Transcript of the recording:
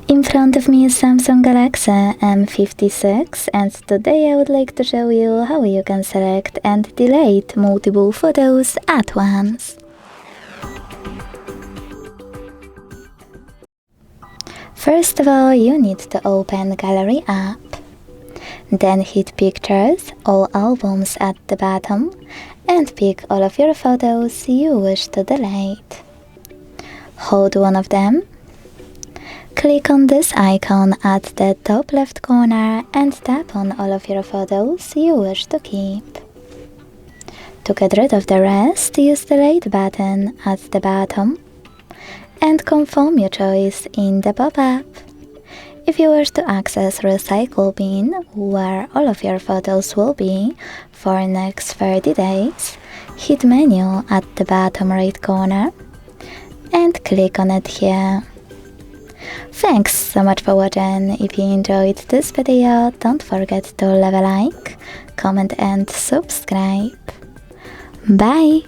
In front of me is Samsung Galaxy M56, and today I would like to show you how you can select and delete multiple photos at once. First of all, you need to open Gallery app. Then hit Pictures, all albums at the bottom, and pick all of your photos you wish to delete. Hold one of them. Click on this icon at the top left corner and tap on all of your photos you wish to keep. To get rid of the rest, use the Delete button at the bottom and confirm your choice in the pop-up. If you wish to access Recycle bin, where all of your photos will be for next 30 days, hit Menu at the bottom right corner and click on it here. Thanks so much for watching. If you enjoyed this video, don't forget to leave a like, comment and subscribe. Bye!